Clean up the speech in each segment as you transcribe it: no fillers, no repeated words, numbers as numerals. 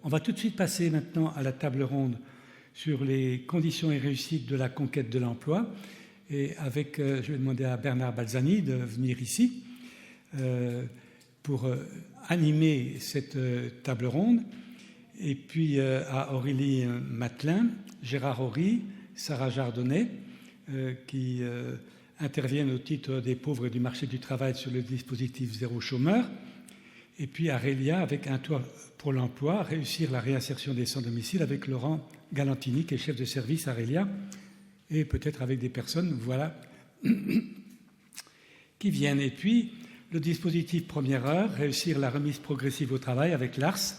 On va tout de suite passer maintenant à la table ronde sur les conditions et réussites de la conquête de l'emploi. Et avec, je vais demander à Bernard Balzani de venir ici pour animer cette table ronde. Et puis à Aurélie Matelin, Gérard Horry, Sarah Jardonnet, qui interviennent au titre des pauvres et du marché du travail sur le dispositif zéro chômeur. Et puis à Rélia, avec un toit pour l'emploi, réussir la réinsertion des sans-domicile avec Laurent Galantini, qui est chef de service à Rélia, et peut-être avec des personnes, voilà, qui viennent. Et puis, le dispositif première heure, réussir la remise progressive au travail avec l'ARS,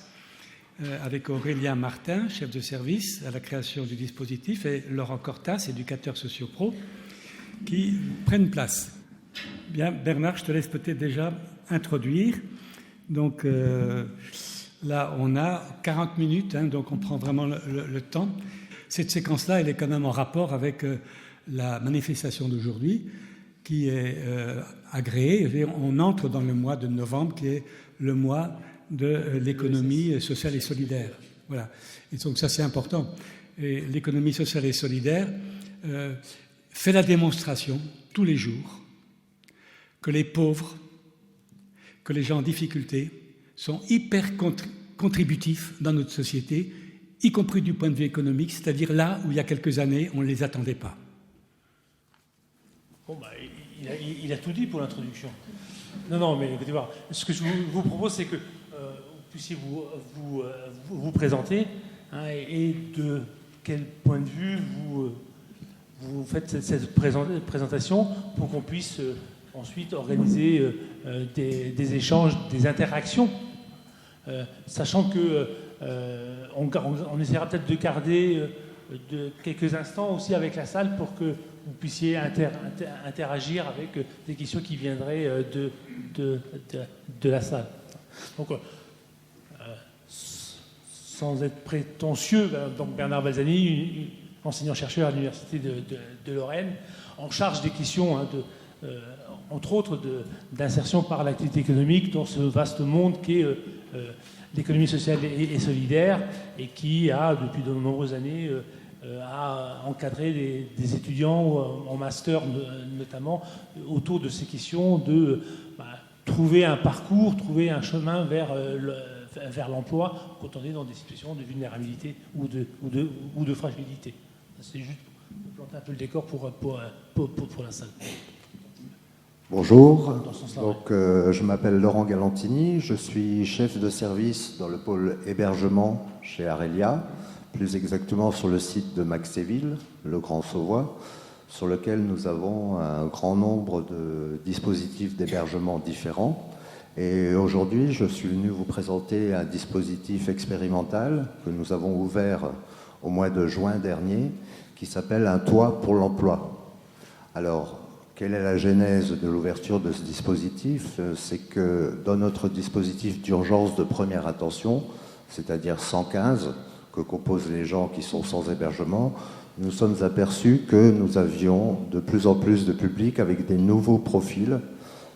avec Aurélien Martin, chef de service à la création du dispositif, et Laurent Cortas, éducateur socio-pro, qui prennent place. Bien, Bernard, je te laisse peut-être déjà introduire. Donc là, on a 40 minutes, donc on prend vraiment le temps. Cette séquence-là, elle est quand même en rapport avec la manifestation d'aujourd'hui, qui est agréée. On entre dans le mois de novembre, qui est le mois de l'économie sociale et solidaire. Voilà. Et donc ça, c'est important. Et l'économie sociale et solidaire fait la démonstration tous les jours que les pauvres, que les gens en difficulté sont hyper contributifs dans notre société, y compris du point de vue économique, c'est-à-dire là où il y a quelques années, on ne les attendait pas. Bon, il a tout dit pour l'introduction. Non, mais écoutez voir. Ce que je vous propose, c'est que vous puissiez vous présenter, et de quel point de vue vous faites cette présentation pour qu'on puisse ensuite organiser des échanges, des interactions, sachant que on essaiera peut-être de garder quelques instants aussi avec la salle pour que vous puissiez interagir avec des questions qui viendraient de la salle. Donc, sans être prétentieux, donc Bernard Balzani, enseignant-chercheur à l'Université de Lorraine, en charge des questions entre autres d'insertion par l'activité économique dans ce vaste monde qu'est l'économie sociale et solidaire, et qui a, depuis de nombreuses années, a encadré des étudiants en master notamment autour de ces questions de trouver un parcours, trouver un chemin vers l'emploi quand on est dans des situations de vulnérabilité ou de fragilité. C'est juste pour planter un peu le décor pour la salle. Bonjour, donc, je m'appelle Laurent Galantini, je suis chef de service dans le pôle hébergement chez Arelia, plus exactement sur le site de Maxéville, le Grand Sauvois, sur lequel nous avons un grand nombre de dispositifs d'hébergement différents. Et aujourd'hui, je suis venu vous présenter un dispositif expérimental que nous avons ouvert au mois de juin dernier, qui s'appelle Un toit pour l'emploi. Alors, quelle est la genèse de l'ouverture de ce dispositif? C'est que dans notre dispositif d'urgence de première attention, c'est-à-dire 115, que composent les gens qui sont sans hébergement, nous sommes aperçus que nous avions de plus en plus de publics avec des nouveaux profils.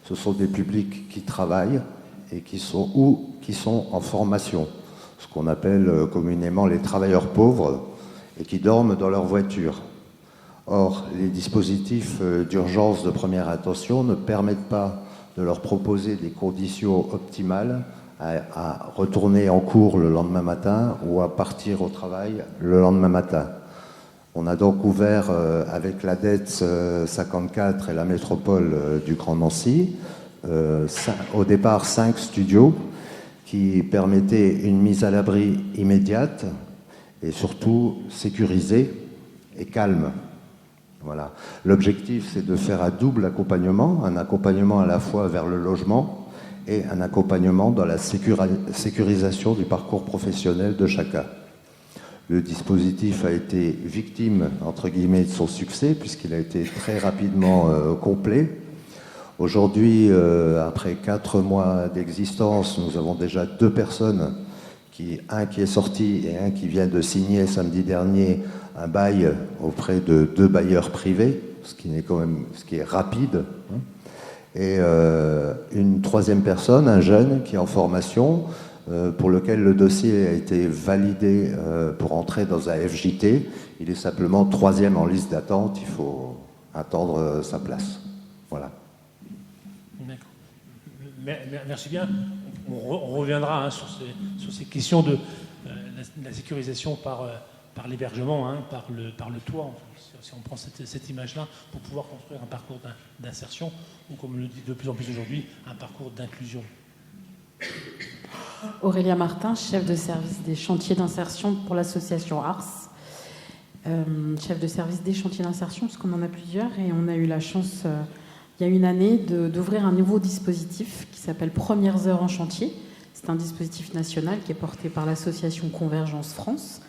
Ce sont des publics qui travaillent et qui sont en formation, ce qu'on appelle communément les travailleurs pauvres, et qui dorment dans leur voiture. Or, les dispositifs d'urgence de première attention ne permettent pas de leur proposer des conditions optimales à retourner en cours le lendemain matin ou à partir au travail le lendemain matin. On a donc ouvert avec la DETS 54 et la métropole du Grand Nancy, au départ 5 studios qui permettaient une mise à l'abri immédiate et surtout sécurisée et calme. Voilà. L'objectif, c'est de faire un double accompagnement, un accompagnement à la fois vers le logement et un accompagnement dans la sécurisation du parcours professionnel de chacun. Le dispositif a été victime, entre guillemets, de son succès, puisqu'il a été très rapidement complet. Aujourd'hui, après 4 mois d'existence, nous avons déjà 2 personnes, un qui est sorti et un qui vient de signer samedi dernier un bail auprès de 2 bailleurs privés, ce qui est rapide. Et une 3e personne, un jeune qui est en formation, pour lequel le dossier a été validé pour entrer dans un FJT. Il est simplement 3e en liste d'attente, il faut attendre sa place. Voilà. D'accord. Merci bien. On reviendra sur ces questions de la sécurisation par l'hébergement, par le toit. Si on prend cette image-là, pour pouvoir construire un parcours d'insertion, ou comme on le dit de plus en plus aujourd'hui, un parcours d'inclusion. Aurélia Martin, chef de service des chantiers d'insertion pour l'association ARS. Chef de service des chantiers d'insertion, parce qu'on en a plusieurs, et on a eu la chance, il y a une année, d'ouvrir un nouveau dispositif qui s'appelle Premières heures en chantier. C'est un dispositif national qui est porté par l'association Convergence France.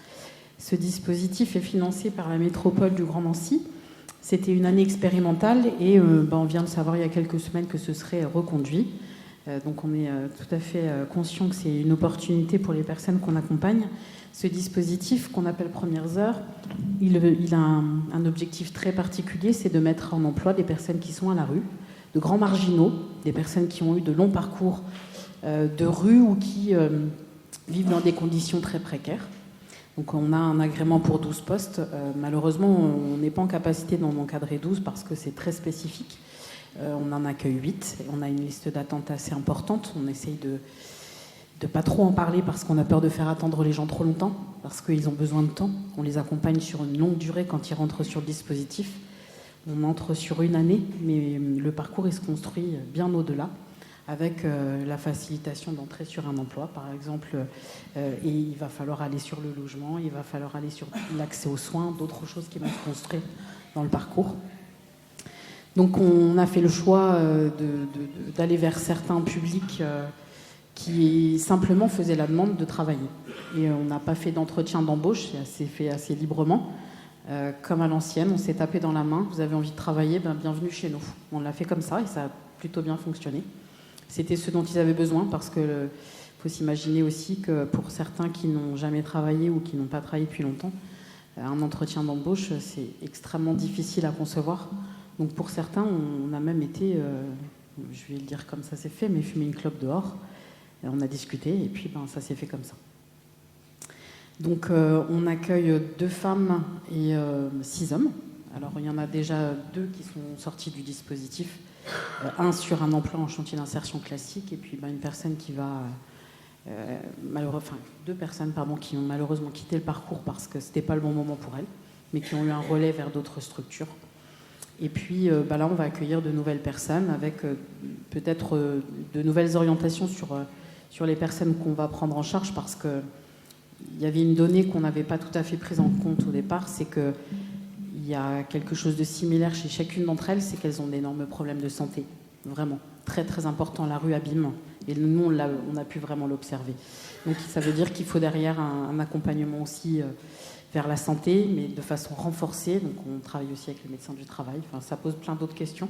Ce dispositif est financé par la métropole du Grand Nancy. C'était une année expérimentale et on vient de savoir il y a quelques semaines que ce serait reconduit. Donc on est tout à fait conscient que c'est une opportunité pour les personnes qu'on accompagne. Ce dispositif qu'on appelle Premières heures, il a un objectif très particulier, c'est de mettre en emploi des personnes qui sont à la rue, de grands marginaux, des personnes qui ont eu de longs parcours de rue ou qui vivent dans des conditions très précaires. Donc on a un agrément pour 12 postes. Malheureusement, on n'est pas en capacité d'en encadrer 12 parce que c'est très spécifique. On en accueille 8. Et on a une liste d'attente assez importante. On essaye de pas trop en parler parce qu'on a peur de faire attendre les gens trop longtemps, parce qu'ils ont besoin de temps. On les accompagne sur une longue durée quand ils rentrent sur le dispositif. On entre sur une année, mais le parcours il se construit bien au-delà, avec la facilitation d'entrer sur un emploi, par exemple, et il va falloir aller sur le logement, il va falloir aller sur l'accès aux soins, d'autres choses qui vont se construire dans le parcours. Donc on a fait le choix d'aller vers certains publics qui simplement faisaient la demande de travailler. Et on n'a pas fait d'entretien d'embauche, c'est fait assez librement. Comme à l'ancienne, on s'est tapé dans la main, vous avez envie de travailler, bienvenue chez nous. On l'a fait comme ça et ça a plutôt bien fonctionné. C'était ce dont ils avaient besoin parce qu'il faut s'imaginer aussi que pour certains qui n'ont jamais travaillé ou qui n'ont pas travaillé depuis longtemps, un entretien d'embauche, c'est extrêmement difficile à concevoir. Donc pour certains, on a même été, je vais le dire comme ça s'est fait, mais fumer une clope dehors. Et on a discuté et puis ça s'est fait comme ça. Donc on accueille 2 femmes et 6 hommes. Alors il y en a déjà 2 qui sont sortis du dispositif. Un sur un emploi en chantier d'insertion classique et puis une personne qui va 2 personnes qui ont malheureusement quitté le parcours parce que c'était pas le bon moment pour elles, mais qui ont eu un relais vers d'autres structures. Et puis là on va accueillir de nouvelles personnes avec peut-être de nouvelles orientations sur les personnes qu'on va prendre en charge, parce que il y avait une donnée qu'on n'avait pas tout à fait prise en compte au départ, c'est que il y a quelque chose de similaire chez chacune d'entre elles, c'est qu'elles ont d'énormes problèmes de santé. Vraiment, très très important, la rue abîme. Et nous, on a pu vraiment l'observer. Donc ça veut dire qu'il faut derrière un accompagnement aussi vers la santé, mais de façon renforcée. Donc on travaille aussi avec les médecins du travail. Enfin, ça pose plein d'autres questions,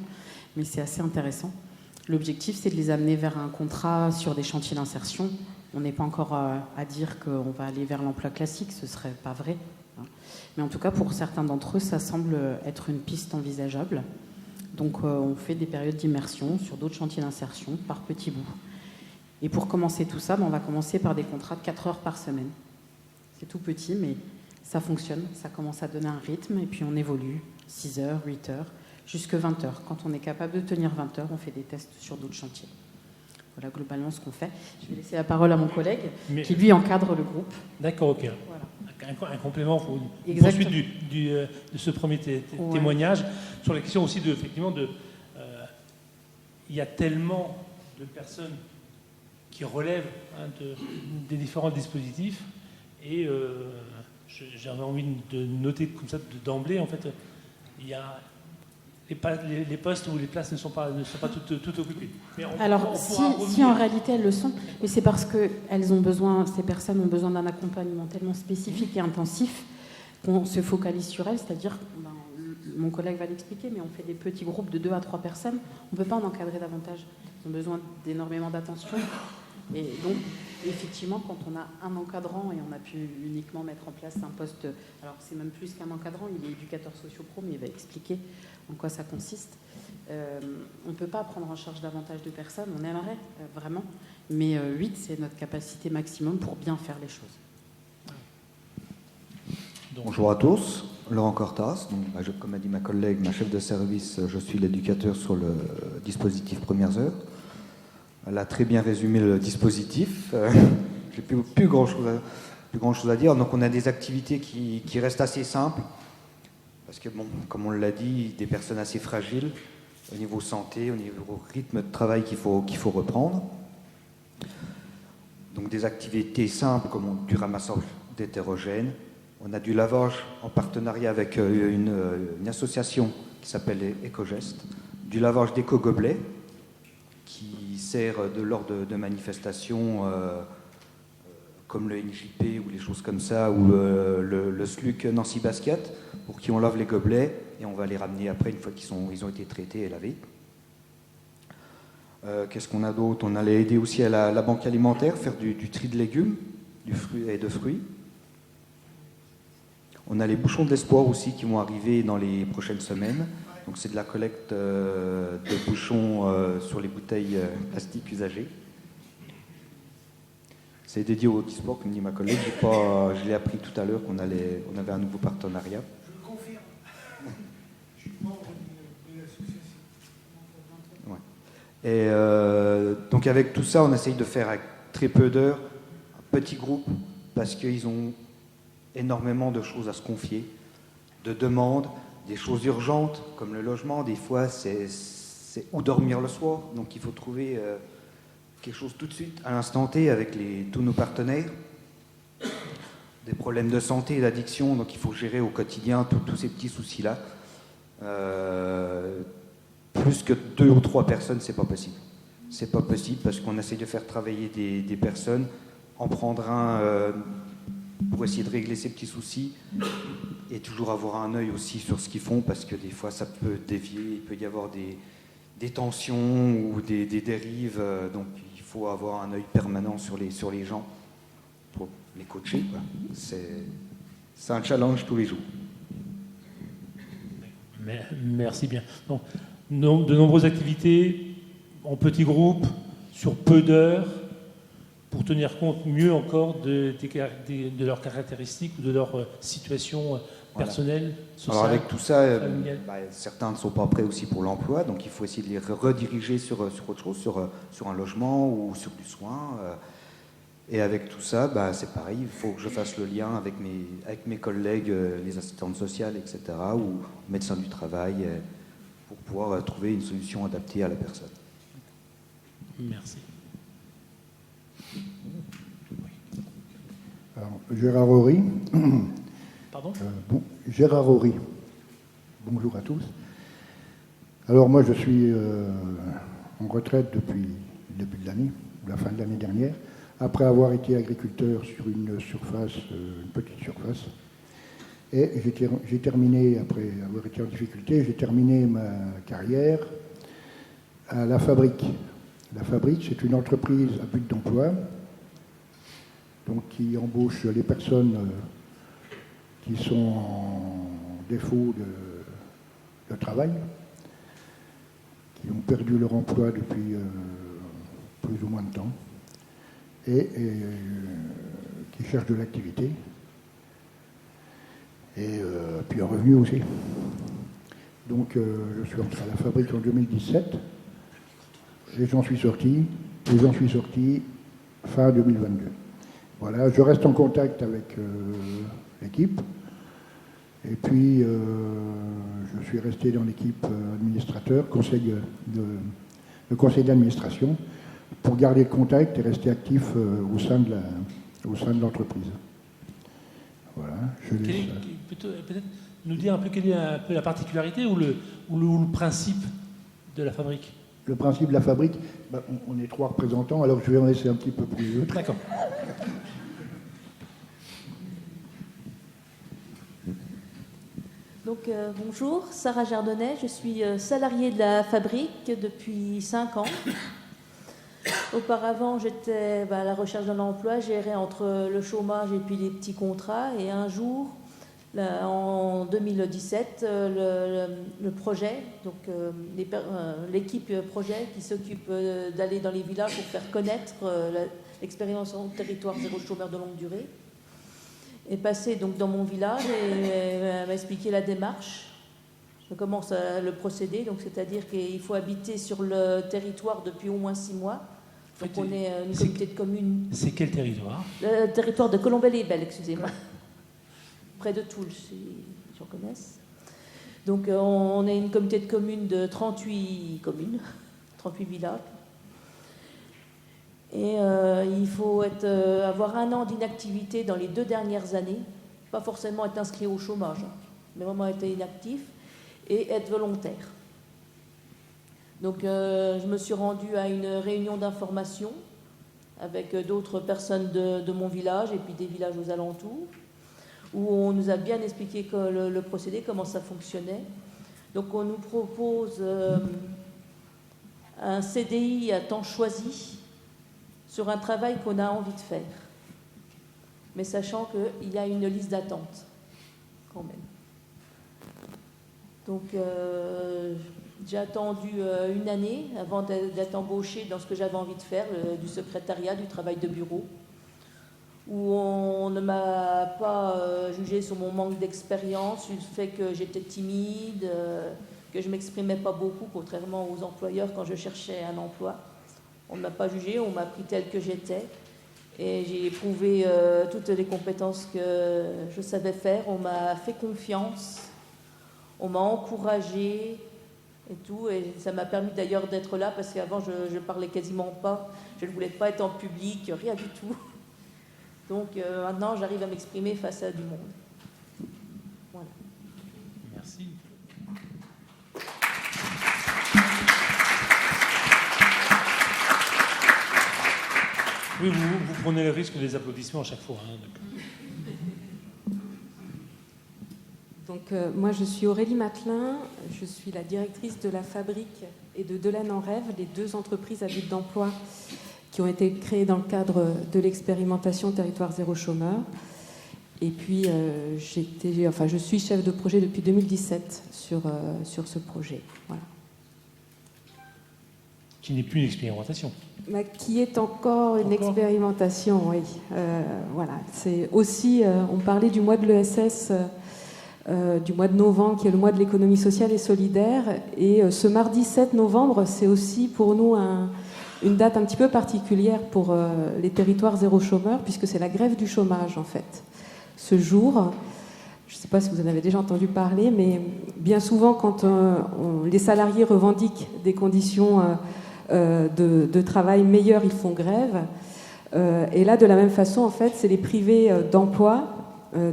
mais c'est assez intéressant. L'objectif, c'est de les amener vers un contrat sur des chantiers d'insertion. On n'est pas encore à dire qu'on va aller vers l'emploi classique, ce ne serait pas vrai. Mais en tout cas, pour certains d'entre eux, ça semble être une piste envisageable. Donc on fait des périodes d'immersion sur d'autres chantiers d'insertion par petits bouts. Et pour commencer tout ça, on va commencer par des contrats de 4 heures par semaine. C'est tout petit, mais ça fonctionne. Ça commence à donner un rythme et puis on évolue. 6 heures, 8 heures, jusque 20 heures. Quand on est capable de tenir 20 heures, on fait des tests sur d'autres chantiers. Voilà globalement ce qu'on fait. Je vais laisser la parole à mon collègue qui lui encadre le groupe. D'accord, ok. Voilà. Un complément pour une poursuite de ce premier témoignage sur la question aussi il y a tellement de personnes qui relèvent des différents dispositifs et j'avais envie de noter comme ça d'emblée, en fait, il y a les postes où les places ne sont pas toutes occupées. Mais si en réalité elles le sont, mais c'est parce que ces personnes ont besoin d'un accompagnement tellement spécifique et intensif qu'on se focalise sur elles, c'est-à-dire, mon collègue va l'expliquer, mais on fait des petits groupes de 2 à 3 personnes, on ne peut pas en encadrer davantage. Ils ont besoin d'énormément d'attention. Et donc, effectivement, quand on a un encadrant et on a pu uniquement mettre en place un poste, alors c'est même plus qu'un encadrant, il est éducateur socio-pro, mais il va expliquer en quoi ça consiste. On ne peut pas prendre en charge davantage de personnes, on aimerait vraiment, mais 8, c'est notre capacité maximum pour bien faire les choses. Bonjour à tous, Laurent Cortas. Donc, comme a dit ma collègue, ma chef de service, je suis l'éducateur sur le dispositif Premières Heures. Elle a très bien résumé le dispositif. J'ai plus grand chose à dire. Donc on a des activités qui restent assez simples, parce que, bon, comme on l'a dit, des personnes assez fragiles au niveau santé, au niveau rythme de travail qu'il faut reprendre. Donc des activités simples comme du ramassage d'hétérogènes. On a du lavage en partenariat avec une association qui s'appelle Éco-Geste, du lavage d'éco-gobelets qui sert lors de manifestations comme le NJP ou les choses comme ça, ou le SLUC Nancy Basket, pour qui on lave les gobelets et on va les ramener après une fois qu'ils ont été traités et lavés. Qu'est-ce qu'on a d'autre? On allait aider aussi à la banque alimentaire, faire du tri de légumes et de fruits. On a les bouchons de l'espoir aussi qui vont arriver dans les prochaines semaines. Donc c'est de la collecte de bouchons sur les bouteilles plastiques usagées. C'est dédié au e-sport, comme dit ma collègue. Je l'ai appris tout à l'heure qu'on avait un nouveau partenariat. Je le confirme. Je suis membre de l'association. Ouais. Et donc avec tout ça, on essaye de faire avec très peu d'heures, un petit groupe, parce qu'ils ont énormément de choses à se confier, de demandes, des choses urgentes, comme le logement. Des fois, c'est où dormir le soir. Donc il faut trouver quelque chose tout de suite, à l'instant T, avec tous nos partenaires. Des problèmes de santé et d'addiction, donc il faut gérer au quotidien tous ces petits soucis-là. Plus que 2 ou 3 personnes, c'est pas possible. C'est pas possible parce qu'on essaie de faire travailler des personnes, en prendre un pour essayer de régler ces petits soucis et toujours avoir un œil aussi sur ce qu'ils font, parce que des fois ça peut dévier, il peut y avoir des tensions ou des dérives, donc il faut avoir un œil permanent sur les gens pour les coacher, quoi. C'est un challenge tous les jours. Merci bien. Donc, de nombreuses activités en petits groupes, sur peu d'heures, pour tenir compte mieux encore de leurs caractéristiques ou de leur situation personnelle, sociale. Alors avec tout ça, certains ne sont pas prêts aussi pour l'emploi, donc il faut essayer de les rediriger sur autre chose, sur un logement ou sur du soin. Et avec tout ça, c'est pareil, il faut que je fasse le lien avec mes collègues, les assistantes sociales, etc., ou médecins du travail, pour pouvoir trouver une solution adaptée à la personne. Merci. Alors, Gérard Horry. Pardon ? Gérard Horry. Bonjour à tous. Alors moi je suis en retraite depuis le début de l'année, la fin de l'année dernière, après avoir été agriculteur sur une petite surface. Et j'ai terminé, après avoir été en difficulté, j'ai terminé ma carrière à la Fabrique. La Fabrique, c'est une entreprise à but d'emploi, donc qui embauche les personnes qui sont en défaut de travail, qui ont perdu leur emploi depuis plus ou moins de temps, et qui cherchent de l'activité, et puis un revenu aussi. Donc je suis entré à la Fabrique en 2017, et j'en suis sorti fin 2022. Voilà, je reste en contact avec l'équipe, et puis je suis resté dans l'équipe administrateur, le conseil d'administration, pour garder le contact et rester actif au sein de l'entreprise. Voilà, je laisse... Peut-être nous dire un peu quelle est un peu la particularité ou le principe de la Fabrique. Le principe de la Fabrique, on est 3 représentants, alors je vais en laisser un petit peu plus. D'accord. Donc bonjour, Sarah Jardonnet, je suis salariée de la Fabrique depuis 5 ans. Auparavant, j'étais à la recherche d'un emploi, j'errais entre le chômage et puis les petits contrats. Et un jour, là, en 2017, le projet, donc l'équipe projet qui s'occupe d'aller dans les villages pour faire connaître l'expérimentation territoire zéro chômeur de longue durée, est passée donc dans mon village et m'a expliqué la démarche. Je commence le procédé, donc c'est-à-dire qu'il faut habiter sur le territoire depuis au moins 6 mois. Donc on est une communauté de communes. C'est quel territoire? Le territoire de Colombey-les-Belles, excusez-moi. Près de Toul, si j'en connaissent. Donc on est une communauté de communes de 38 communes, 38 villages. Et il faut avoir 1 an d'inactivité dans les 2 dernières années, pas forcément être inscrit au chômage, mais vraiment être inactif et être volontaire. Donc je me suis rendue à une réunion d'information avec d'autres personnes de mon village et puis des villages aux alentours, où on nous a bien expliqué le procédé, comment ça fonctionnait. Donc on nous propose un CDI à temps choisi sur un travail qu'on a envie de faire, mais sachant qu'il y a une liste d'attente quand même. Donc j'ai attendu 1 année avant d'être embauchée dans ce que j'avais envie de faire, du secrétariat, du travail de bureau, où on ne m'a pas jugé sur mon manque d'expérience, sur le fait que j'étais timide, que je ne m'exprimais pas beaucoup, contrairement aux employeurs quand je cherchais un emploi. On ne m'a pas jugé, on m'a pris telle que j'étais. Et j'ai éprouvé toutes les compétences que je savais faire. On m'a fait confiance, on m'a encouragée et tout. Et ça m'a permis d'ailleurs d'être là, parce qu'avant je ne parlais quasiment pas. Je ne voulais pas être en public, rien du tout. Donc maintenant j'arrive à m'exprimer face à du monde. Voilà. Merci. Oui, vous prenez le risque des applaudissements à chaque fois. Donc, moi, je suis Aurélie Matelin, je suis la directrice de la Fabrique et de Delaine en Rêve, les 2 entreprises à but d'emploi qui ont été créées dans le cadre de l'expérimentation Territoire zéro chômeur. Et puis, je suis chef de projet depuis 2017 sur ce projet. Voilà. Qui n'est plus une expérimentation. Qui est encore une expérimentation, oui. Voilà. C'est aussi, on parlait du mois de l'ESS, du mois de novembre, qui est le mois de l'économie sociale et solidaire. Et ce mardi 7 novembre, c'est aussi pour nous une date un petit peu particulière pour les territoires zéro chômeur, puisque c'est la grève du chômage, en fait. Ce jour, je ne sais pas si vous en avez déjà entendu parler, mais bien souvent, quand les salariés revendiquent des conditions de travail meilleures, ils font grève. Et là, de la même façon, en fait, c'est les privés d'emploi,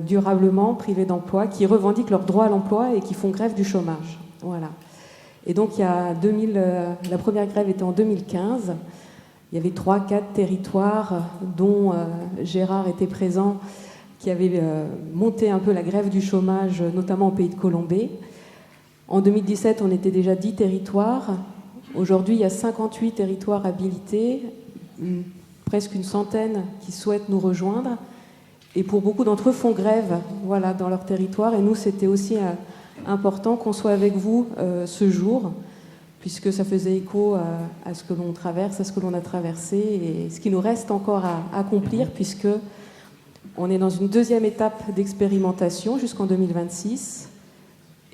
durablement privés d'emploi, qui revendiquent leur droit à l'emploi et qui font grève du chômage. Voilà. Et donc, la première grève était en 2015. Il y avait 3-4 territoires, dont Gérard était présent, qui avaient monté un peu la grève du chômage, notamment au pays de Colombey. En 2017, on était déjà 10 territoires. Aujourd'hui, il y a 58 territoires habilités, presque une centaine qui souhaitent nous rejoindre. Et pour beaucoup d'entre eux, font grève, voilà, dans leur territoire. Et nous, c'était aussi important qu'on soit avec vous ce jour, puisque ça faisait écho à ce que l'on traverse, à ce que l'on a traversé, et ce qui nous reste encore à accomplir, puisque on est dans une 2e étape d'expérimentation jusqu'en 2026.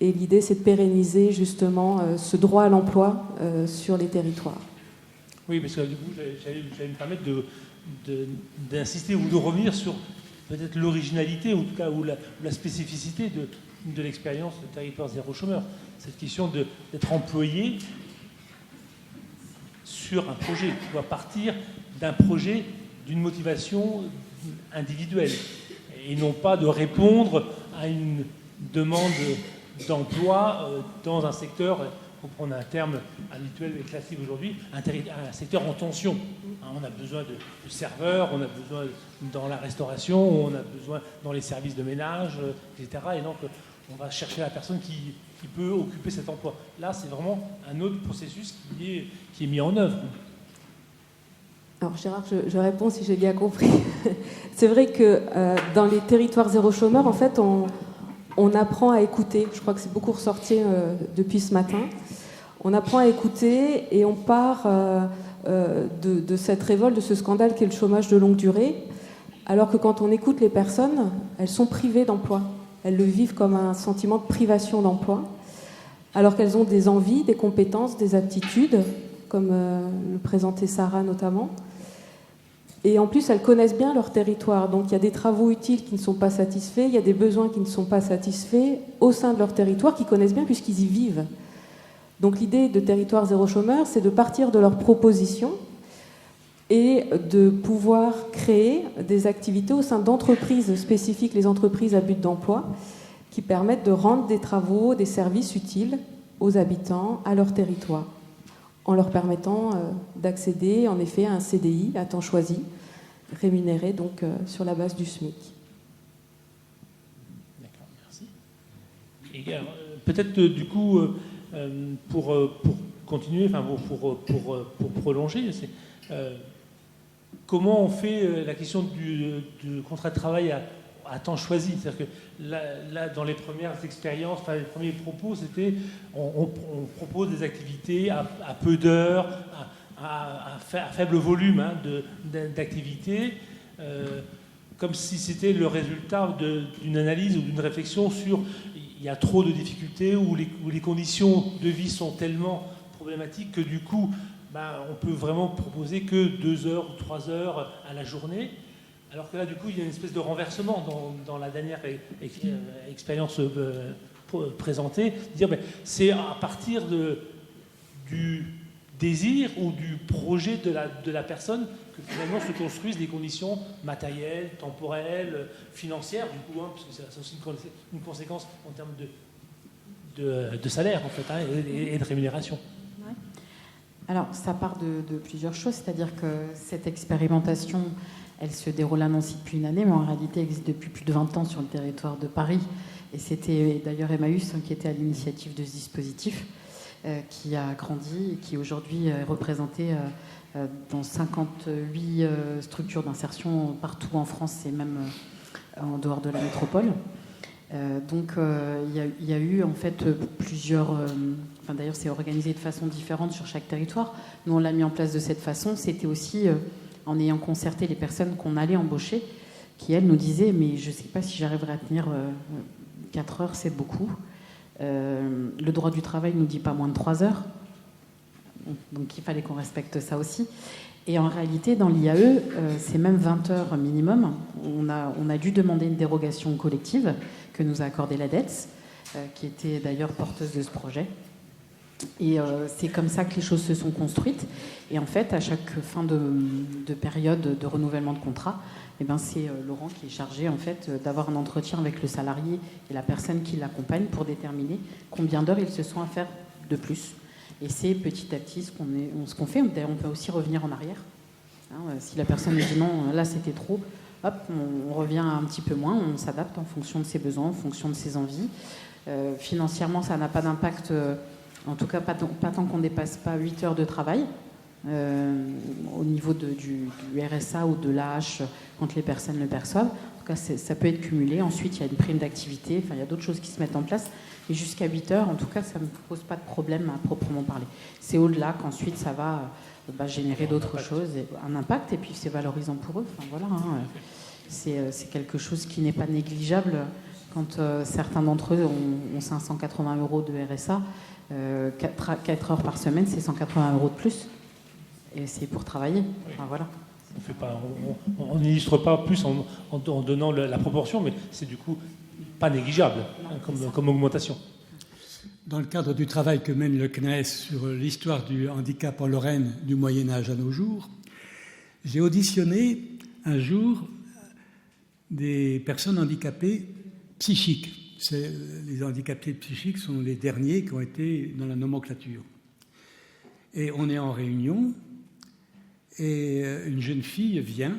Et l'idée, c'est de pérenniser justement ce droit à l'emploi sur les territoires. Oui, parce que du coup, j'allais me permettre d'insister ou de revenir sur peut-être l'originalité, en tout cas, ou la spécificité de l'expérience de Territoire zéro chômeur. Cette question d'être employé sur un projet, qui doit partir d'un projet, d'une motivation individuelle, et non pas de répondre à une demande d'emploi dans un secteur, pour prendre un terme habituel et classique aujourd'hui, un secteur en tension. On a besoin de serveurs, on a besoin dans la restauration, on a besoin dans les services de ménage, etc. Et donc, on va chercher la personne qui peut occuper cet emploi. Là, c'est vraiment un autre processus qui est mis en œuvre. Alors Gérard, je réponds si j'ai bien compris. C'est vrai que dans les territoires zéro chômeur, en fait, on apprend à écouter. Je crois que c'est beaucoup ressorti depuis ce matin. On apprend à écouter et on part de cette révolte, de ce scandale qu'est le chômage de longue durée, alors que quand on écoute les personnes, elles sont privées d'emploi. Elles le vivent comme un sentiment de privation d'emploi, alors qu'elles ont des envies, des compétences, des aptitudes, comme le présentait Sarah notamment. Et en plus, elles connaissent bien leur territoire. Donc il y a des travaux utiles qui ne sont pas satisfaits, il y a des besoins qui ne sont pas satisfaits au sein de leur territoire, qu'ils connaissent bien puisqu'ils y vivent. Donc l'idée de Territoire Zéro Chômeur, c'est de partir de leurs propositions et de pouvoir créer des activités au sein d'entreprises spécifiques, les entreprises à but d'emploi, qui permettent de rendre des travaux, des services utiles aux habitants, à leur territoire, en leur permettant d'accéder en effet à un CDI à temps choisi, rémunéré donc sur la base du SMIC. D'accord, merci. Et peut-être du coup, pour continuer, enfin pour prolonger, comment on fait la question du contrat de travail à temps choisi. C'est-à-dire que là, dans les premières expériences, enfin, les premiers propos, c'était on propose des activités à peu d'heures, à faible volume d'activités, comme si c'était le résultat d'une analyse ou d'une réflexion sur il y a trop de difficultés ou les conditions de vie sont tellement problématiques que du coup, on peut vraiment proposer que 2 heures ou 3 heures à la journée. Alors que là, du coup, il y a une espèce de renversement dans la dernière expérience présentée. Dire, c'est à partir du désir ou du projet de la personne que finalement se construisent les conditions matérielles, temporelles, financières, du coup, parce que c'est aussi une conséquence en termes de salaire, en fait, et de rémunération. Ouais. Alors, ça part de plusieurs choses, c'est-à-dire que cette expérimentation, elle se déroule à Nancy depuis une année, mais en réalité, elle existe depuis plus de 20 ans sur le territoire de Paris. Et c'était d'ailleurs Emmaüs qui était à l'initiative de ce dispositif, qui a grandi et qui aujourd'hui est représenté dans 58 structures d'insertion partout en France et même en dehors de la métropole. Donc il y a eu en fait plusieurs... d'ailleurs, c'est organisé de façon différente sur chaque territoire. Nous, on l'a mis en place de cette façon. C'était aussi... en ayant concerté les personnes qu'on allait embaucher, qui, elles, nous disaient « mais je ne sais pas si j'arriverai à tenir 4 heures, c'est beaucoup. Le droit du travail ne nous dit pas moins de 3 heures. » Donc il fallait qu'on respecte ça aussi. Et en réalité, dans l'IAE, c'est même 20 heures minimum. On a dû demander une dérogation collective que nous a accordée la DETS, qui était d'ailleurs porteuse de ce projet. Et c'est comme ça que les choses se sont construites. Et en fait, à chaque fin de période de renouvellement de contrat, c'est Laurent qui est chargé en fait, d'avoir un entretien avec le salarié et la personne qui l'accompagne pour déterminer combien d'heures ils se sont à faire de plus. Et c'est petit à petit ce qu'on fait. D'ailleurs, on peut aussi revenir en arrière. Si la personne dit non, là c'était trop, hop, on revient un petit peu moins, on s'adapte en fonction de ses besoins, en fonction de ses envies. Financièrement, ça n'a pas d'impact... En tout cas, pas tant qu'on ne dépasse pas 8 heures de travail au niveau du RSA ou de l'AH quand les personnes le perçoivent. En tout cas, ça peut être cumulé. Ensuite, il y a une prime d'activité. Enfin, il y a d'autres choses qui se mettent en place. Et jusqu'à 8 heures, en tout cas, ça ne me pose pas de problème à proprement parler. C'est au-delà qu'ensuite, ça va générer d'autres choses, un impact, et puis c'est valorisant pour eux. Enfin, voilà, c'est quelque chose qui n'est pas négligeable quand certains d'entre eux ont 580 € de RSA. 4 heures par semaine, c'est 180 € de plus. Et c'est pour travailler. Enfin, voilà. On n'illustre pas plus en donnant la proportion, mais c'est du coup pas négligeable comme augmentation. Dans le cadre du travail que mène le CNES sur l'histoire du handicap en Lorraine du Moyen-Âge à nos jours, j'ai auditionné un jour des personnes handicapées psychiques. Les handicapés psychiques sont les derniers qui ont été dans la nomenclature. Et on est en réunion, et une jeune fille vient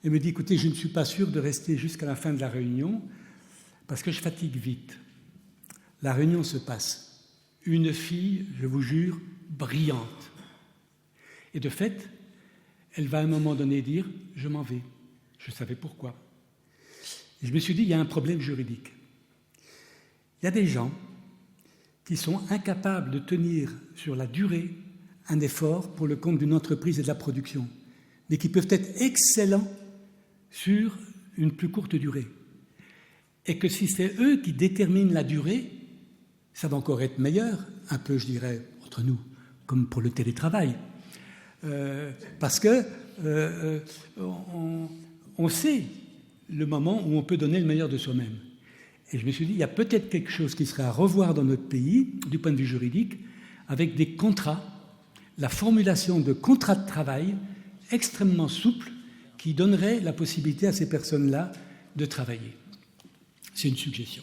et me dit « Écoutez, je ne suis pas sûr de rester jusqu'à la fin de la réunion parce que je fatigue vite. » La réunion se passe. Une fille, je vous jure, brillante. Et de fait, elle va à un moment donné dire « je m'en vais ». Je savais pourquoi. Et je me suis dit, il y a un problème juridique. Il y a des gens qui sont incapables de tenir sur la durée un effort pour le compte d'une entreprise et de la production, mais qui peuvent être excellents sur une plus courte durée. Et que si c'est eux qui déterminent la durée, ça va encore être meilleur, un peu, je dirais, entre nous, comme pour le télétravail. Parce que on sait le moment où on peut donner le meilleur de soi-même. Et je me suis dit, il y a peut-être quelque chose qui serait à revoir dans notre pays, du point de vue juridique, avec des contrats, la formulation de contrats de travail extrêmement souples qui donneraient la possibilité à ces personnes-là de travailler. C'est une suggestion.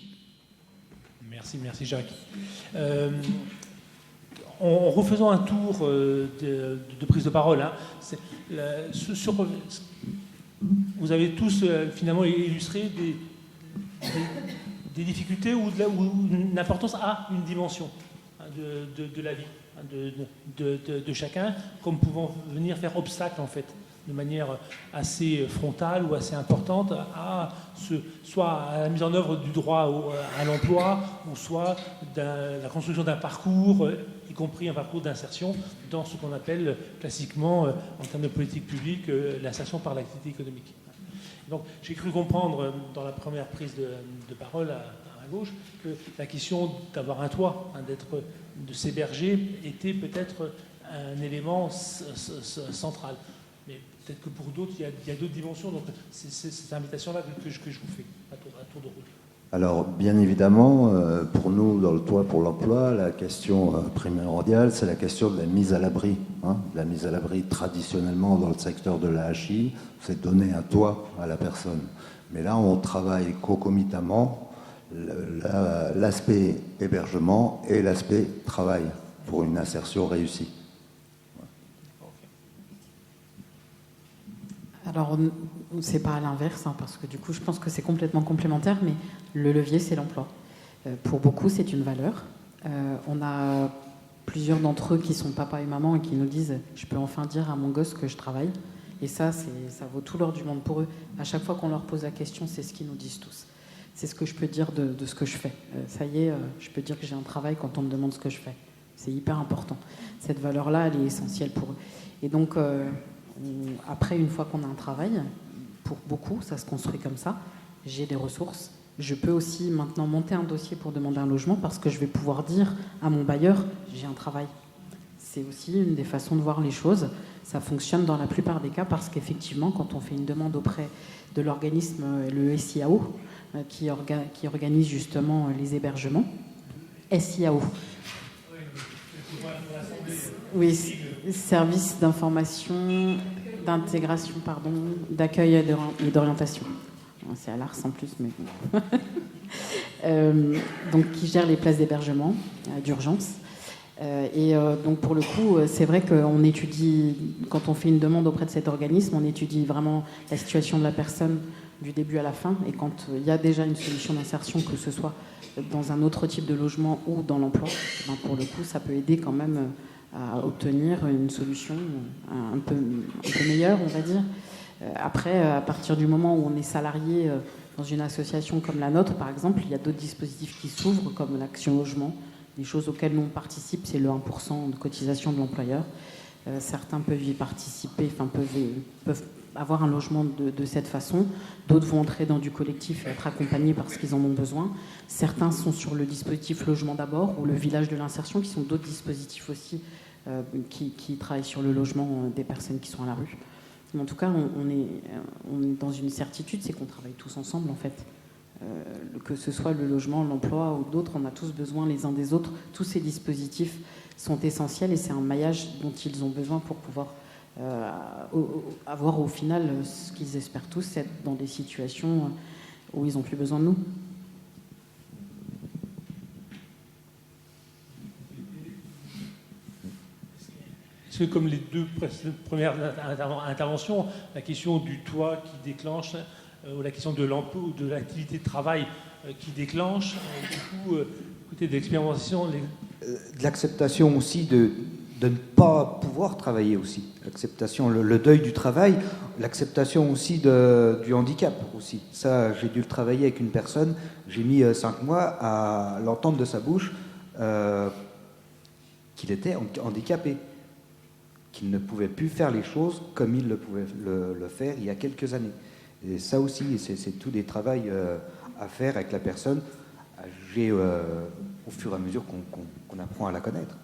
Merci Jacques. En refaisant un tour de prise de parole, hein, vous avez tous finalement illustré des difficultés ou une importance à une dimension de la vie de chacun, comme pouvant venir faire obstacle en fait, de manière assez frontale ou assez importante soit à la mise en œuvre du droit à l'emploi, ou soit la construction d'un parcours, y compris un parcours d'insertion dans ce qu'on appelle classiquement, en termes de politique publique, l'insertion par l'activité économique. Donc j'ai cru comprendre dans la première prise de parole à gauche que la question d'avoir un toit, de s'héberger, était peut-être un élément central. Mais peut-être que pour d'autres, il y a d'autres dimensions. Donc c'est cette invitation-là que je vous fais à tour de rôle. Alors, bien évidemment, pour nous, dans le toit pour l'emploi, la question primordiale, c'est la question de la mise à l'abri. La mise à l'abri, traditionnellement, dans le secteur de la HI, c'est donner un toit à la personne. Mais là, on travaille concomitamment l'aspect hébergement et l'aspect travail pour une insertion réussie. Alors, c'est pas à l'inverse, parce que du coup, je pense que c'est complètement complémentaire, mais le levier, c'est l'emploi. Pour beaucoup, c'est une valeur. On a plusieurs d'entre eux qui sont papa et maman et qui nous disent « je peux enfin dire à mon gosse que je travaille ». Et ça vaut tout l'or du monde pour eux. À chaque fois qu'on leur pose la question, c'est ce qu'ils nous disent tous. C'est ce que je peux dire de ce que je fais. Ça y est, je peux dire que j'ai un travail quand on me demande ce que je fais. C'est hyper important. Cette valeur-là, elle est essentielle pour eux. Et donc, après, une fois qu'on a un travail, pour beaucoup, ça se construit comme ça. J'ai des ressources. Je peux aussi maintenant monter un dossier pour demander un logement parce que je vais pouvoir dire à mon bailleur, j'ai un travail. C'est aussi une des façons de voir les choses. Ça fonctionne dans la plupart des cas parce qu'effectivement, quand on fait une demande auprès de l'organisme, le SIAO, qui organise justement les hébergements, SIAO. Oui, service d'information, d'intégration, d'accueil et d'orientation. C'est à l'ARS en plus, mais bon. Donc, qui gère les places d'hébergement d'urgence. Donc, pour le coup, c'est vrai qu'on étudie, quand on fait une demande auprès de cet organisme, on étudie vraiment la situation de la personne du début à la fin. Et quand il y a déjà une solution d'insertion, que ce soit dans un autre type de logement ou dans l'emploi, pour le coup, ça peut aider quand même à obtenir une solution un peu meilleure, on va dire. Après, à partir du moment où on est salarié dans une association comme la nôtre, par exemple, il y a d'autres dispositifs qui s'ouvrent, comme l'Action Logement. Des choses auxquelles nous on participe, c'est le 1% de cotisation de l'employeur. Certains peuvent y participer, peuvent avoir un logement de cette façon. D'autres vont entrer dans du collectif et être accompagnés parce qu'ils en ont besoin. Certains sont sur le dispositif Logement d'abord ou le village de l'insertion, qui sont d'autres dispositifs aussi qui travaillent sur le logement des personnes qui sont à la rue. Mais en tout cas, on est dans une certitude, c'est qu'on travaille tous ensemble en fait. Que ce soit le logement, l'emploi ou d'autres, on a tous besoin les uns des autres. Tous ces dispositifs sont essentiels et c'est un maillage dont ils ont besoin pour pouvoir avoir au final ce qu'ils espèrent tous, être dans des situations où ils n'ont plus besoin de nous. Est-ce que comme les deux premières interventions, la question du toit qui déclenche ou la question de l'emploi ou de l'activité de travail qui déclenche, du coup, côté de l'expérimentation... De l'acceptation aussi de ne pas pouvoir travailler aussi. L'acceptation, le deuil du travail, l'acceptation aussi du handicap aussi. Ça, j'ai dû le travailler avec une personne, j'ai mis 5 mois à l'entendre de sa bouche qu'il était handicapé, qu'il ne pouvait plus faire les choses comme il le pouvait le faire il y a quelques années. Et ça aussi, c'est tout des travaux à faire avec la personne au fur et à mesure qu'on apprend à la connaître.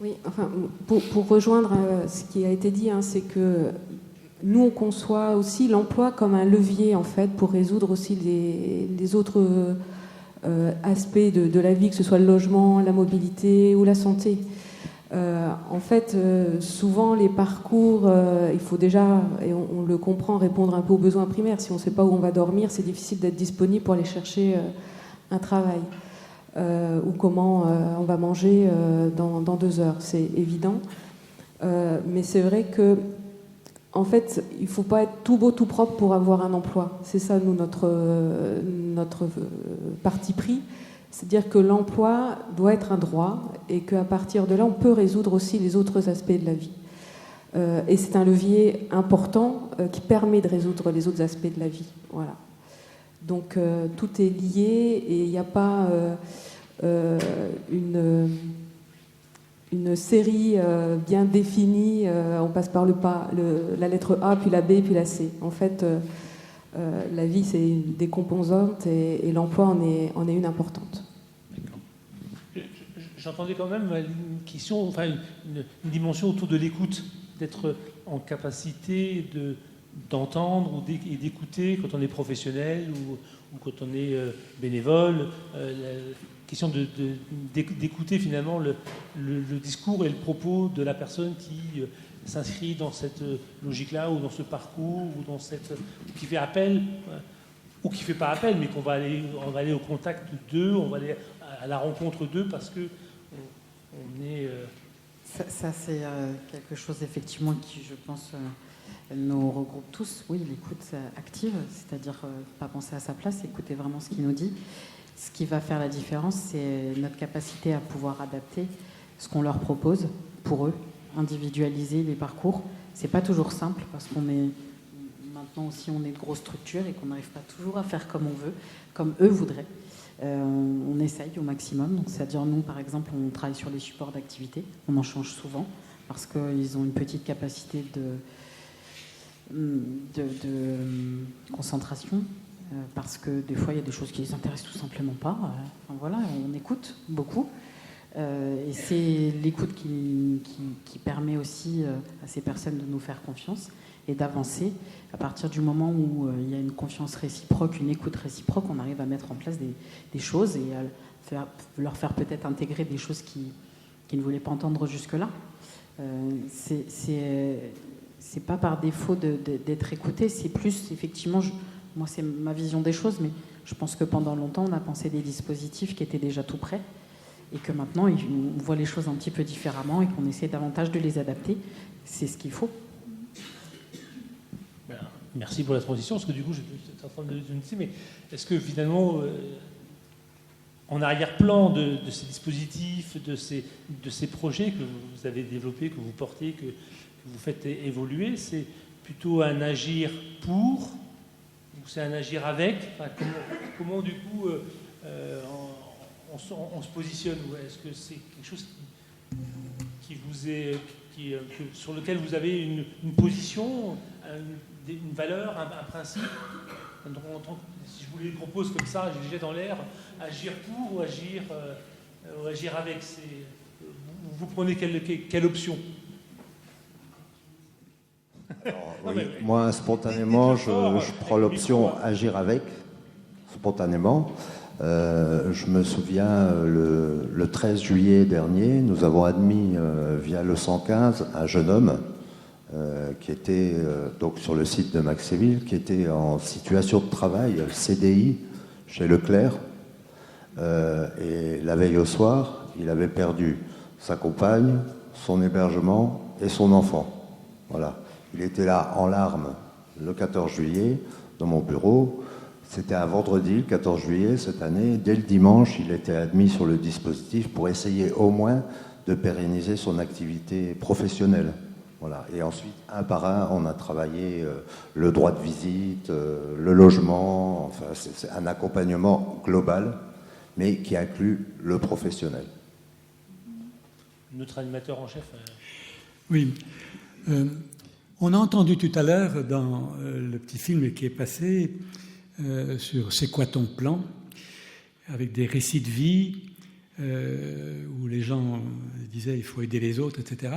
Oui, enfin, pour rejoindre ce qui a été dit, c'est que nous, on conçoit aussi l'emploi comme un levier, en fait, pour résoudre aussi les autres aspects de la vie, que ce soit le logement, la mobilité ou la santé. En fait, souvent, les parcours, il faut déjà, et on le comprend, répondre un peu aux besoins primaires. Si on ne sait pas où on va dormir, c'est difficile d'être disponible pour aller chercher un travail. Ou comment on va manger dans 2 heures, c'est évident. Mais c'est vrai que, en fait, il ne faut pas être tout beau, tout propre pour avoir un emploi. C'est ça, nous, notre parti pris. C'est-à-dire que l'emploi doit être un droit et qu'à partir de là, on peut résoudre aussi les autres aspects de la vie. Et c'est un levier important qui permet de résoudre les autres aspects de la vie. Voilà. Donc, tout est lié et il n'y a pas une série bien définie. On passe par la lettre A, puis la B, puis la C. En fait, la vie, c'est des composantes et l'emploi en est une importante. J'entendais quand même une question, enfin une dimension autour de l'écoute, d'être en capacité d'entendre et d'écouter quand on est professionnel ou quand on est bénévole. La question d'écouter finalement le discours et le propos de la personne qui s'inscrit dans cette logique-là ou dans ce parcours ou qui fait appel ou qui ne fait pas appel, mais on va aller au contact d'eux, on va aller à la rencontre d'eux parce que on est... Ça c'est quelque chose effectivement qui, je pense, nous regroupe tous. Oui, l'écoute active, c'est-à-dire pas penser à sa place, écouter vraiment ce qu'il nous dit. Ce qui va faire la différence, c'est notre capacité à pouvoir adapter ce qu'on leur propose pour eux, individualiser les parcours. C'est pas toujours simple parce qu'on est maintenant aussi on est de grosses structures et qu'on n'arrive pas toujours à faire comme on veut, comme eux voudraient. On essaye au maximum. Donc, c'est-à-dire, nous, par exemple, on travaille sur les supports d'activité. On en change souvent parce qu'ils ont une petite capacité de concentration. Parce que des fois, il y a des choses qui les intéressent tout simplement pas. Enfin, voilà, on écoute beaucoup. Et c'est l'écoute qui permet aussi à ces personnes de nous faire confiance et d'avancer. À partir du moment où il y a une confiance réciproque, une écoute réciproque, on arrive à mettre en place des choses et à leur faire peut-être intégrer des choses qu'ils ne voulaient pas entendre jusque-là. C'est pas par défaut d'être écouté, c'est plus, effectivement, moi c'est ma vision des choses, mais je pense que pendant longtemps, on a pensé des dispositifs qui étaient déjà tout prêts et que maintenant, on voit les choses un petit peu différemment et qu'on essaie davantage de les adapter. C'est ce qu'il faut. Merci pour la transition, parce que du coup, je suis en train de me dire, mais est-ce que finalement, en arrière-plan de ces dispositifs, de ces projets que vous avez développés, que vous portez, que vous faites évoluer, c'est plutôt un agir pour, ou c'est un agir avec? Enfin, comment du coup on se positionne? Est-ce que c'est quelque chose qui vous est, sur lequel vous avez une position, une valeur, un principe? Si je vous les propose comme ça, je les jette en l'air, agir pour ou agir avec, vous prenez quelle option? Alors, oui, moi, spontanément, je prends l'option agir avec, spontanément. Je me souviens, le 13 juillet dernier, nous avons admis via le 115 un jeune homme qui était donc sur le site de Maxéville, qui était en situation de travail, CDI, chez Leclerc. Et la veille au soir, il avait perdu sa compagne, son hébergement et son enfant. Voilà. Il était là en larmes le 14 juillet dans mon bureau. C'était un vendredi, le 14 juillet cette année. Dès le dimanche, il était admis sur le dispositif pour essayer au moins de pérenniser son activité professionnelle. Voilà. Et ensuite, un par un, on a travaillé le droit de visite, le logement, enfin, c'est un accompagnement global, mais qui inclut le professionnel. Notre animateur en chef. Oui. On a entendu tout à l'heure dans le petit film qui est passé sur C'est quoi ton plan, avec des récits de vie où les gens disaient il faut aider les autres, etc.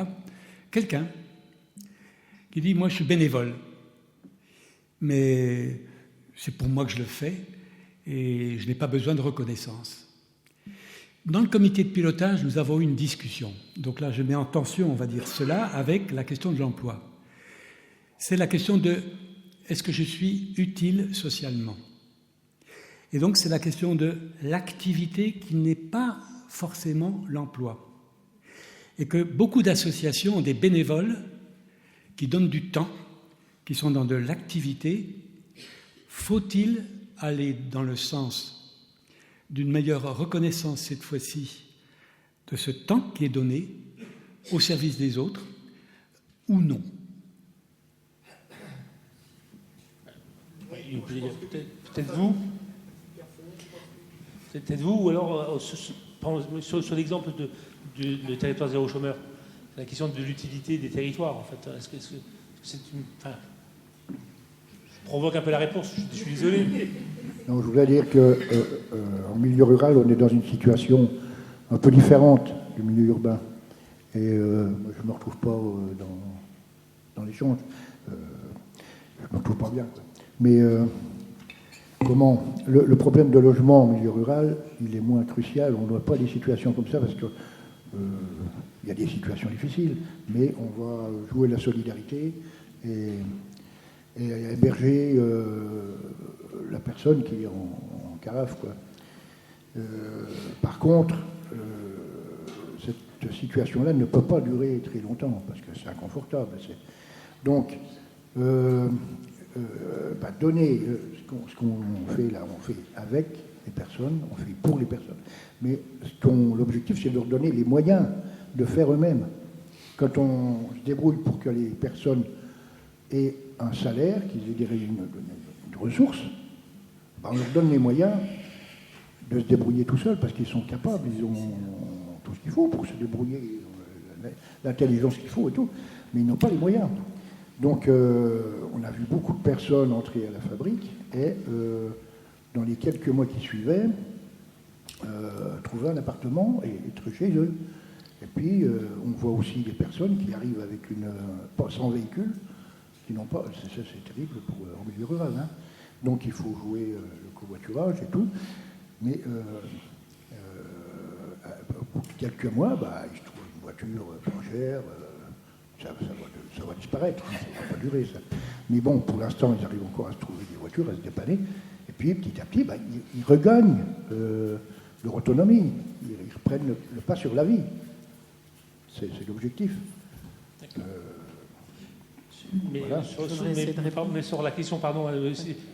Quelqu'un qui dit moi je suis bénévole, mais c'est pour moi que je le fais et je n'ai pas besoin de reconnaissance. Dans le comité de pilotage, nous avons eu une discussion. Donc là, je mets en tension, on va dire cela, avec la question de l'emploi. C'est la question de est-ce que je suis utile socialement ? Et donc, c'est la question de l'activité qui n'est pas forcément l'emploi. Et que beaucoup d'associations ont des bénévoles qui donnent du temps, qui sont dans de l'activité. Faut-il aller dans le sens d'une meilleure reconnaissance, cette fois-ci, de ce temps qui est donné au service des autres, ou non ? Peut-être vous. Peut-être vous, ou alors sur l'exemple de territoire zéro chômeur, la question de l'utilité des territoires, en fait. Est-ce que c'est une... Enfin, je provoque un peu la réponse, je suis désolé. Non, je voulais dire qu'en milieu rural, on est dans une situation un peu différente du milieu urbain. Et moi, je ne me retrouve pas dans l'échange. Je ne me retrouve pas bien, quoi. Mais comment le problème de logement en milieu rural, il est moins crucial. On ne voit pas des situations comme ça parce que il y a des situations difficiles, mais on va jouer la solidarité et héberger la personne qui est en carafe, quoi. Par contre, cette situation-là ne peut pas durer très longtemps parce que c'est inconfortable. Donc, donner ce qu'on fait là, on fait avec les personnes, on fait pour les personnes. Mais l'objectif, c'est de leur donner les moyens de faire eux-mêmes. Quand on se débrouille pour que les personnes aient un salaire, qu'ils aient une ressource, on leur donne les moyens de se débrouiller tout seuls parce qu'ils sont capables, ils ont tout ce qu'il faut pour se débrouiller, l'intelligence qu'il faut et tout, mais ils n'ont pas les moyens. Donc on a vu beaucoup de personnes entrer à la fabrique et dans les quelques mois qui suivaient, trouver un appartement et être chez eux. Et puis on voit aussi des personnes qui arrivent avec sans véhicule, qui n'ont pas, c'est terrible en milieu rural, hein. Donc il faut jouer le covoiturage et tout, mais pour quelques mois, ils se trouvent une voiture pas chère, ça va disparaître, hein, ça ne va pas durer ça. Mais bon, pour l'instant, ils arrivent encore à se trouver des voitures, à se dépanner, et puis petit à petit, ils regagnent leur autonomie, ils reprennent le pas sur la vie. C'est l'objectif. Mais, voilà. mais sur la question,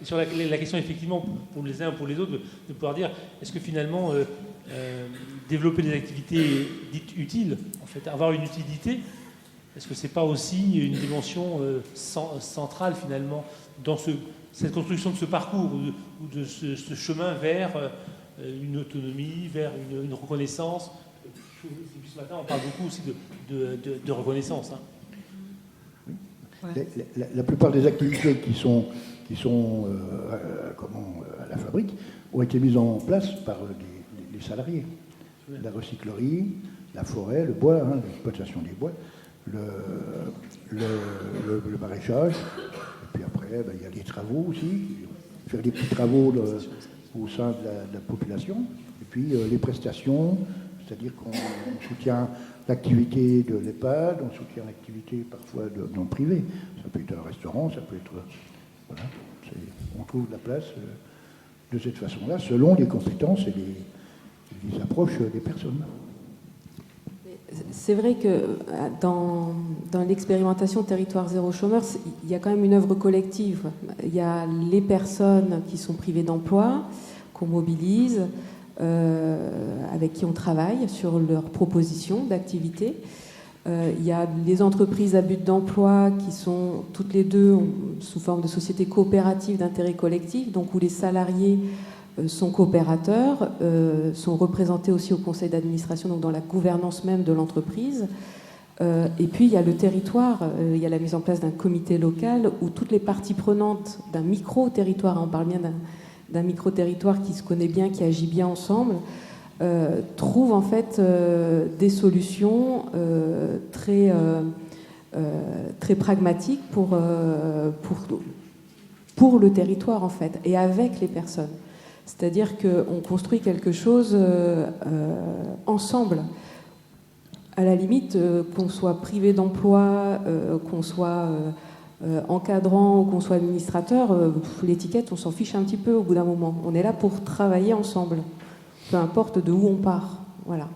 sur la question effectivement pour les uns pour les autres, de pouvoir dire est-ce que finalement développer des activités dites utiles, en fait, avoir une utilité, est-ce que c'est pas aussi une dimension centrale finalement dans cette construction de ce parcours ou de ce chemin vers une autonomie, vers une reconnaissance. Ce matin, on parle beaucoup aussi de reconnaissance. Hein. La plupart des activités qui sont à la fabrique ont été mises en place par les salariés. La recyclerie, la forêt, le bois, hein, l'exploitation des bois, le maraîchage, et puis après, il y a les travaux aussi, faire des petits travaux au sein de la population, et puis les prestations, c'est-à-dire qu'on soutient l'activité de l'EHPAD, on soutient l'activité parfois dans le privé. Ça peut être un restaurant, ça peut être... Voilà, on trouve la place de cette façon-là, selon les compétences et les approches des personnes. C'est vrai que dans l'expérimentation Territoire Zéro Chômeur, il y a quand même une œuvre collective. Il y a les personnes qui sont privées d'emploi, qu'on mobilise, avec qui on travaille sur leurs propositions d'activité. Il y a les entreprises à but d'emploi qui sont toutes les deux sous forme de sociétés coopératives d'intérêt collectif, donc où les salariés sont coopérateurs, sont représentés aussi au conseil d'administration, donc dans la gouvernance même de l'entreprise. Et puis il y a le territoire, il y a la mise en place d'un comité local où toutes les parties prenantes d'un micro-territoire, on parle bien d'un micro-territoire qui se connaît bien, qui agit bien ensemble, trouvent en fait des solutions très pragmatiques pour le territoire en fait, et avec les personnes. C'est-à-dire qu'on construit quelque chose ensemble. À la limite, qu'on soit privé d'emploi, qu'on soit encadrant ou qu'on soit administrateur, l'étiquette, on s'en fiche un petit peu au bout d'un moment. On est là pour travailler ensemble, peu importe de où on part. Voilà.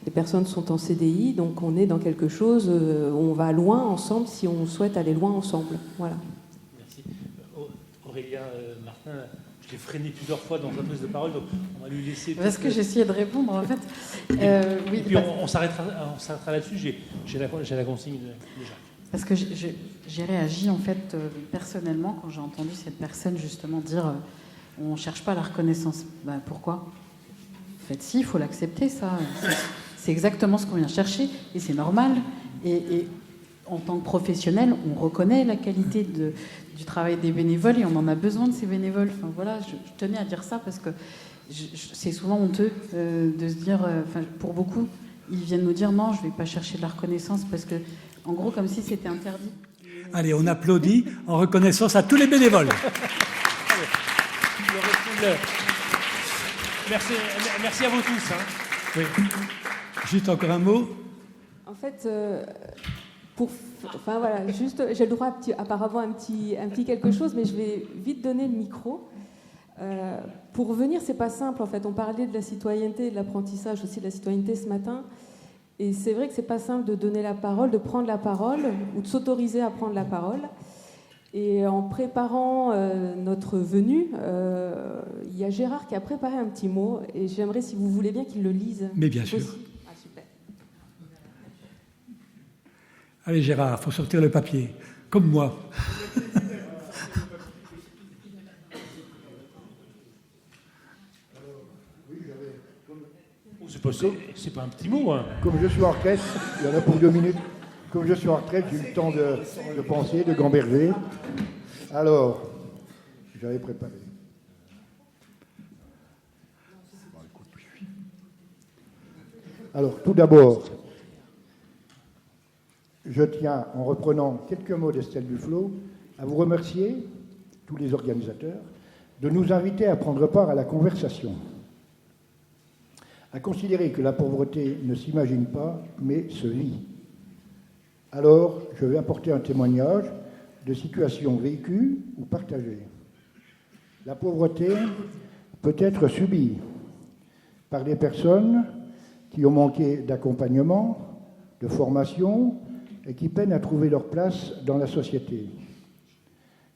Les personnes sont en CDI, donc on est dans quelque chose où on va loin ensemble si on souhaite aller loin ensemble. Voilà. Merci. Aurélien Martin, je l'ai freiné plusieurs fois dans sa prise de parole, donc on va lui laisser... Parce que j'essayais de répondre, en fait. Oui, et puis on s'arrêtera là-dessus, j'ai la consigne déjà. Parce que j'ai réagi, en fait, personnellement, quand j'ai entendu cette personne, justement, dire on ne cherche pas la reconnaissance. Ben, pourquoi ? En fait, si, il faut l'accepter, ça. C'est exactement ce qu'on vient chercher, et c'est normal. Et en tant que professionnel, on reconnaît la qualité du travail des bénévoles et on en a besoin de ces bénévoles. Enfin, voilà, je tenais à dire ça parce que c'est souvent honteux de se dire, pour beaucoup, ils viennent nous dire non, je ne vais pas chercher de la reconnaissance parce que, en gros, comme si c'était interdit. Allez, on applaudit en reconnaissance à tous les bénévoles. Merci à vous tous. Hein. Oui. Juste encore un mot. En fait, voilà, juste, j'ai le droit apparemment un petit quelque chose, mais je vais vite donner le micro. Pour revenir, c'est pas simple en fait. On parlait de la citoyenneté et de l'apprentissage aussi de la citoyenneté ce matin. Et c'est vrai que c'est pas simple de donner la parole, de prendre la parole ou de s'autoriser à prendre la parole. Et en préparant notre venue, il y a Gérard qui a préparé un petit mot et j'aimerais, si vous voulez bien, qu'il le lise. Mais bien sûr. Ah, super. Allez Gérard, il faut sortir le papier, comme moi. C'est pas un petit mot. Hein. Comme je suis en retraite, il y en a pour 2 minutes. Comme je suis en retraite, j'ai eu le temps de penser, de gamberger. Alors, j'avais préparé. Alors, tout d'abord, je tiens, en reprenant quelques mots d'Estelle Duflo, à vous remercier, tous les organisateurs, de nous inviter à prendre part à la conversation, à considérer que la pauvreté ne s'imagine pas, mais se vit. Alors, je vais apporter un témoignage de situations vécues ou partagées. La pauvreté peut être subie par des personnes qui ont manqué d'accompagnement, de formation et qui peinent à trouver leur place dans la société.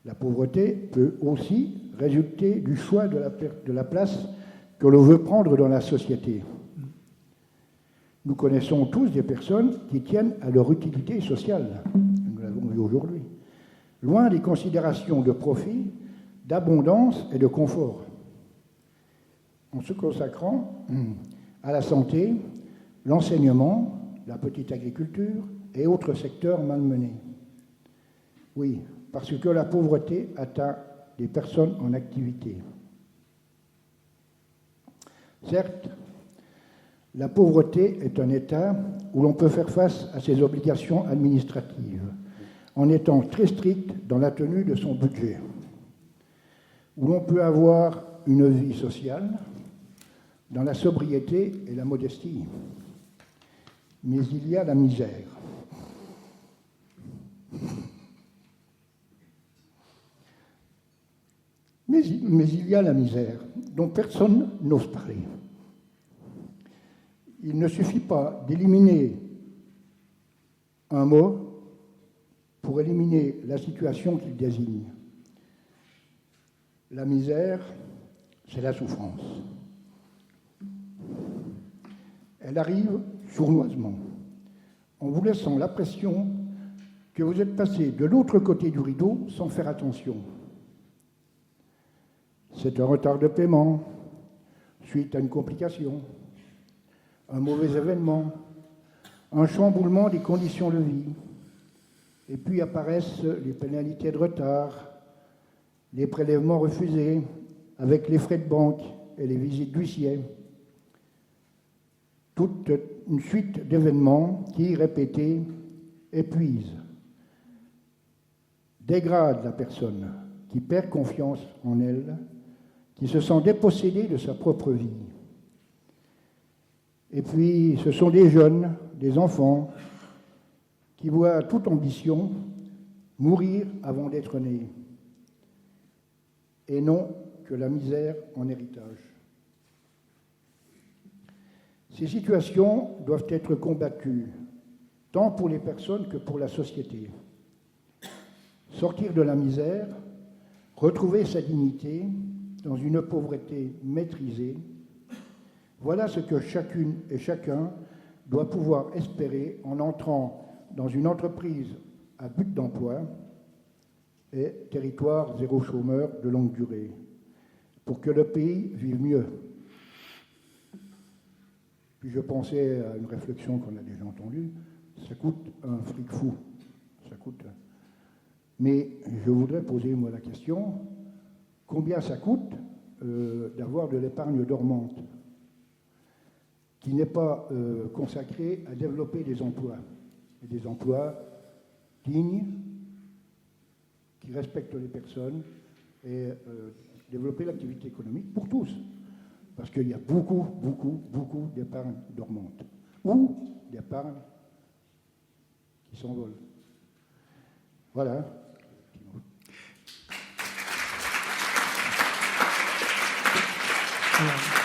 La pauvreté peut aussi résulter du choix de la place que l'on veut prendre dans la société. Nous connaissons tous des personnes qui tiennent à leur utilité sociale, nous l'avons vu aujourd'hui, loin des considérations de profit, d'abondance et de confort. En se consacrant à la santé, l'enseignement, la petite agriculture et autres secteurs malmenés. Oui, parce que la pauvreté atteint des personnes en activité. Certes, la pauvreté est un état où l'on peut faire face à ses obligations administratives, en étant très strict dans la tenue de son budget, où l'on peut avoir une vie sociale dans la sobriété et la modestie. Mais il y a la misère. Mais il y a la misère dont personne n'ose parler. Il ne suffit pas d'éliminer un mot pour éliminer la situation qu'il désigne. La misère, c'est la souffrance. Elle arrive sournoisement, en vous laissant l'impression que vous êtes passé de l'autre côté du rideau sans faire attention. C'est un retard de paiement, suite à une complication, un mauvais événement, un chamboulement des conditions de vie. Et puis apparaissent les pénalités de retard, les prélèvements refusés, avec les frais de banque et les visites d'huissier. Toute une suite d'événements qui, répétés, épuisent, dégradent la personne, qui perd confiance en elle, qui se sent dépossédée de sa propre vie. Et puis, ce sont des jeunes, des enfants, qui voient toute ambition mourir avant d'être nés, et non que la misère en héritage. Ces situations doivent être combattues, tant pour les personnes que pour la société. Sortir de la misère, retrouver sa dignité dans une pauvreté maîtrisée, voilà ce que chacune et chacun doit pouvoir espérer en entrant dans une entreprise à but d'emploi et territoire zéro chômeur de longue durée, pour que le pays vive mieux. Puis je pensais à une réflexion qu'on a déjà entendue, ça coûte un fric fou, ça coûte. Mais je voudrais poser moi la question, combien ça coûte d'avoir de l'épargne dormante qui n'est pas consacrée à développer des emplois, et des emplois dignes, qui respectent les personnes et développer l'activité économique pour tous. Parce qu'il y a beaucoup d'épargne dormante. Ou d'épargne qui s'envole. Voilà. Alors,